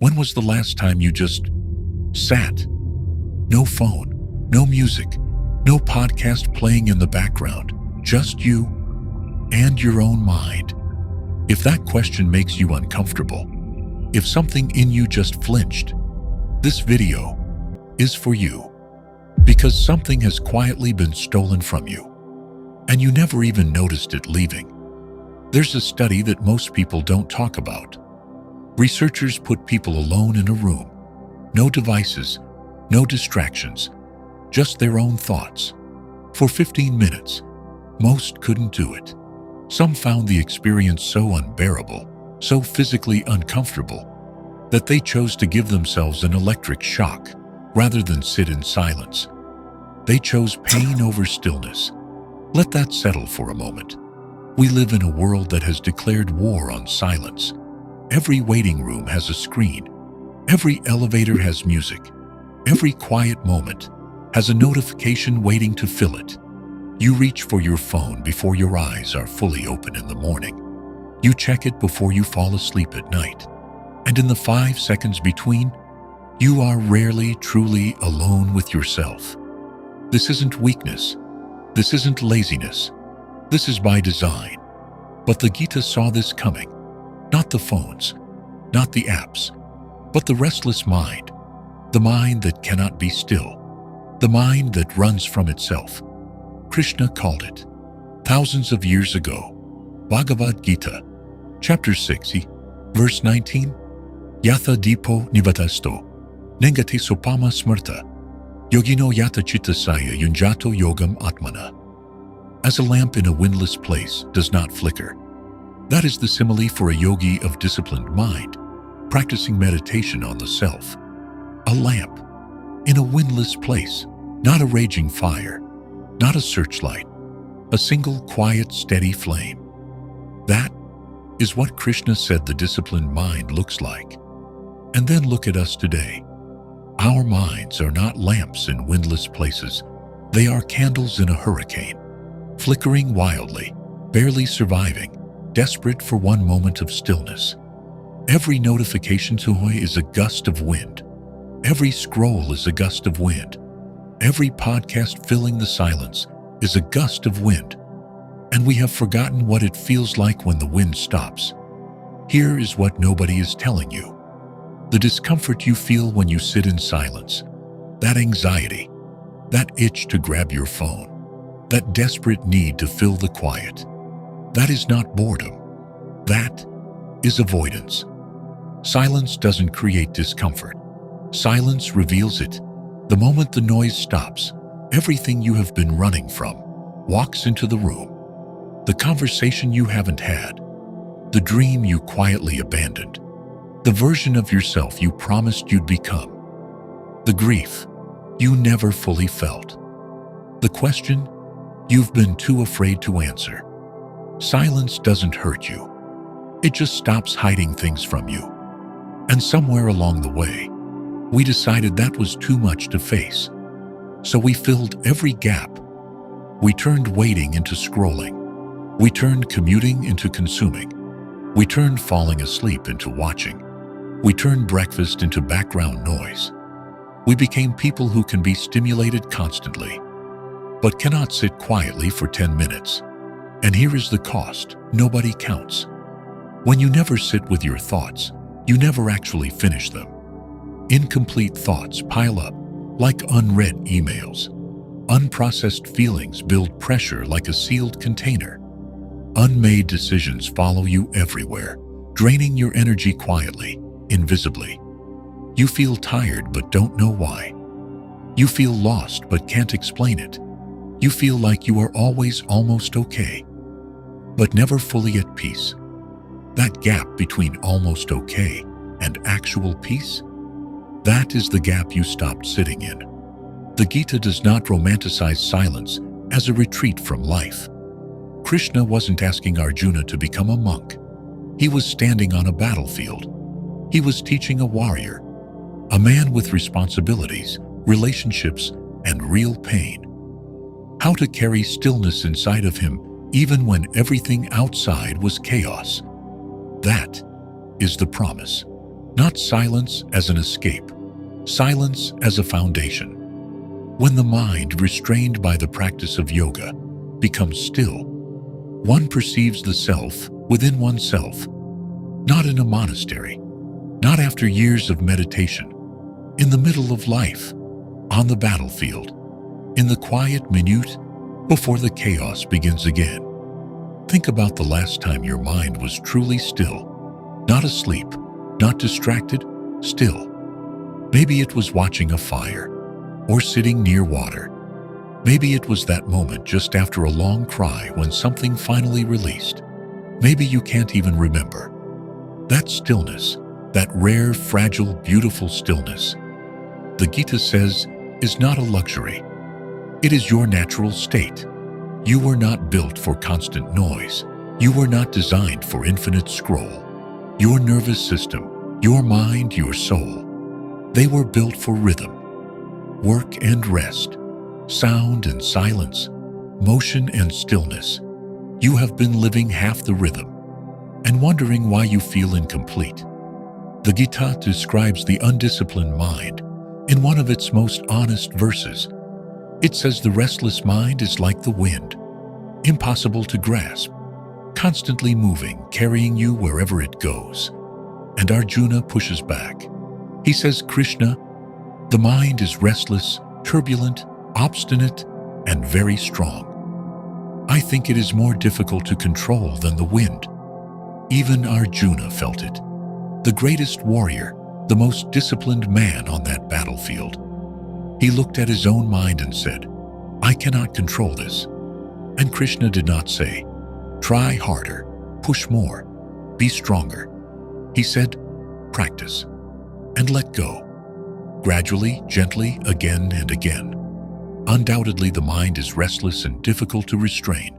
When was the last time you just sat? No phone, no music, no podcast playing in the background, just you and your own mind. If that question makes you uncomfortable, if something in you just flinched, this video is for you, because something has quietly been stolen from you, and you never even noticed it leaving. There's a study that most people don't talk about. Researchers put people alone in a room, no devices, no distractions, just their own thoughts. For 15 minutes, most couldn't do it. Some found the experience so unbearable, so physically uncomfortable, that they chose to give themselves an electric shock rather than sit in silence. They chose pain over stillness. Let that settle for a moment. We live in a world that has declared war on silence. Every waiting room has a screen. Every elevator has music. Every quiet moment has a notification waiting to fill it. You reach for your phone before your eyes are fully open in the morning. You check it before you fall asleep at night. And in the 5 seconds between, you are rarely truly alone with yourself. This isn't weakness. This isn't laziness. This is by design. But the Gita saw this coming. Not the phones, not the apps, but the restless mind. The mind that cannot be still. The mind that runs from itself. Krishna called it, thousands of years ago, Bhagavad Gita, chapter 60, verse 19, Yatha dipo nivatasto, nengati sopama smrta, yogino yata chittasaya yunjato yogam atmana. As a lamp in a windless place does not flicker. That is the simile for a yogi of disciplined mind, practicing meditation on the self. A lamp in a windless place, not a raging fire, not a searchlight, a single quiet, steady flame. That is what Krishna said the disciplined mind looks like. And then look at us today. Our minds are not lamps in windless places. They are candles in a hurricane, flickering wildly, barely surviving, desperate for one moment of stillness. Every notification is a gust of wind. Every scroll is a gust of wind. Every podcast filling the silence is a gust of wind. And we have forgotten what it feels like when the wind stops. Here is what nobody is telling you. The discomfort you feel when you sit in silence, that anxiety, that itch to grab your phone, that desperate need to fill the quiet, that is not boredom. That is avoidance. Silence doesn't create discomfort. Silence reveals it. The moment the noise stops, everything you have been running from walks into the room. The conversation you haven't had, the dream you quietly abandoned, the version of yourself you promised you'd become, the grief you never fully felt, the question you've been too afraid to answer. Silence doesn't hurt you. It just stops hiding things from you. And somewhere along the way, we decided that was too much to face. So we filled every gap. We turned waiting into scrolling. We turned commuting into consuming. We turned falling asleep into watching. We turned breakfast into background noise. We became people who can be stimulated constantly, but cannot sit quietly for 10 minutes. And here is the cost. Nobody counts. When you never sit with your thoughts, you never actually finish them. Incomplete thoughts pile up like unread emails. Unprocessed feelings build pressure like a sealed container. Unmade decisions follow you everywhere, draining your energy quietly, invisibly. You feel tired but don't know why. You feel lost but can't explain it. You feel like you are always almost okay, but never fully at peace. That gap between almost okay and actual peace, that is the gap you stopped sitting in. The Gita does not romanticize silence as a retreat from life. Krishna wasn't asking Arjuna to become a monk. He was standing on a battlefield. He was teaching a warrior, a man with responsibilities, relationships, and real pain, how to carry stillness inside of him even when everything outside was chaos. That is the promise. Not silence as an escape, silence as a foundation. When the mind, restrained by the practice of yoga, becomes still, one perceives the self within oneself, not in a monastery, not after years of meditation, in the middle of life, on the battlefield, in the quiet minute before the chaos begins again. Think about the last time your mind was truly still, not asleep, not distracted, still. Maybe it was watching a fire or sitting near water. Maybe it was that moment just after a long cry when something finally released. Maybe you can't even remember. That stillness, that rare, fragile, beautiful stillness, the Gita says, is not a luxury. It is your natural state. You were not built for constant noise. You were not designed for infinite scroll. Your nervous system, your mind, your soul, they were built for rhythm, work and rest, sound and silence, motion and stillness. You have been living half the rhythm and wondering why you feel incomplete. The Gita describes the undisciplined mind in one of its most honest verses. It says the restless mind is like the wind, impossible to grasp, constantly moving, carrying you wherever it goes. And Arjuna pushes back. He says, Krishna, the mind is restless, turbulent, obstinate, and very strong. I think it is more difficult to control than the wind. Even Arjuna felt it. The greatest warrior, the most disciplined man on that battlefield. He looked at his own mind and said, I cannot control this. And Krishna did not say, try harder, push more, be stronger. He said, practice and let go. Gradually, gently, again and again. Undoubtedly, the mind is restless and difficult to restrain,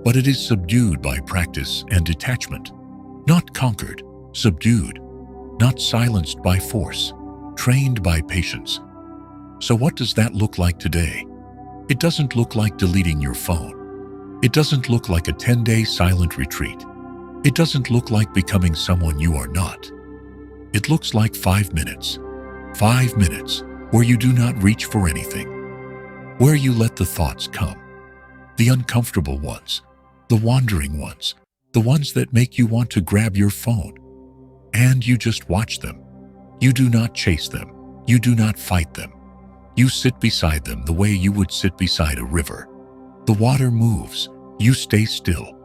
but it is subdued by practice and detachment, not conquered, subdued, not silenced by force, trained by patience. So what does that look like today? It doesn't look like deleting your phone. It doesn't look like a 10-day silent retreat. It doesn't look like becoming someone you are not. It looks like 5 minutes. 5 minutes where you do not reach for anything, where you let the thoughts come, the uncomfortable ones, the wandering ones, the ones that make you want to grab your phone, and you just watch them. You do not chase them. You do not fight them. You sit beside them the way you would sit beside a river. The water moves. You stay still.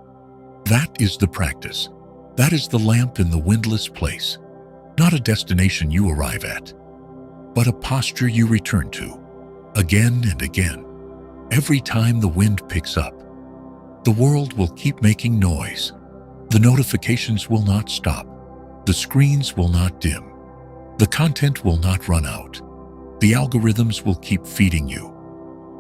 That is the practice. That is the lamp in the windless place. Not a destination you arrive at, but a posture you return to, again and again. Every time the wind picks up, the world will keep making noise. The notifications will not stop. The screens will not dim. The content will not run out. The algorithms will keep feeding you.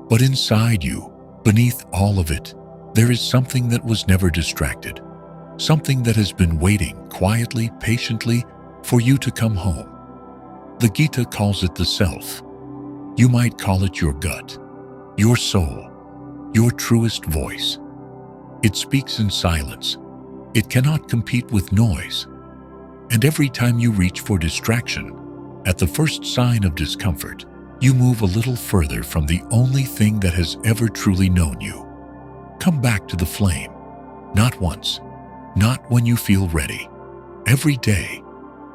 But inside you, beneath all of it, there is something that was never distracted. Something that has been waiting quietly, patiently, for you to come home. The Gita calls it the self. You might call it your gut, your soul, your truest voice. It speaks in silence. It cannot compete with noise. And every time you reach for distraction, at the first sign of discomfort, you move a little further from the only thing that has ever truly known you. Come back to the flame. Not once, not when you feel ready. Every day,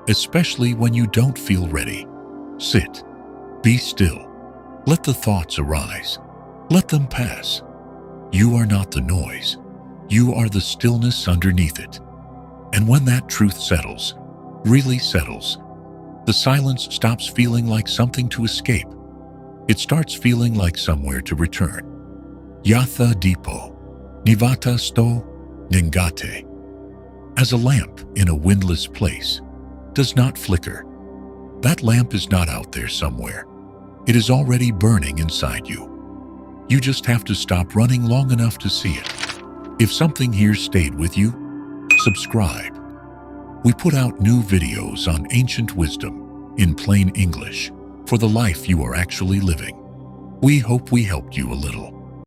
especially when you don't feel ready. Sit. Be still. Let the thoughts arise. Let them pass. You are not the noise. You are the stillness underneath it. And when that truth settles, really settles, the silence stops feeling like something to escape. It starts feeling like somewhere to return. Yatha dipo, nivata sto, ningate. As a lamp in a windless place does not flicker. That lamp is not out there somewhere. It is already burning inside you. You just have to stop running long enough to see it. If something here stayed with you, subscribe. We put out new videos on ancient wisdom in plain English for the life you are actually living. We hope we helped you a little.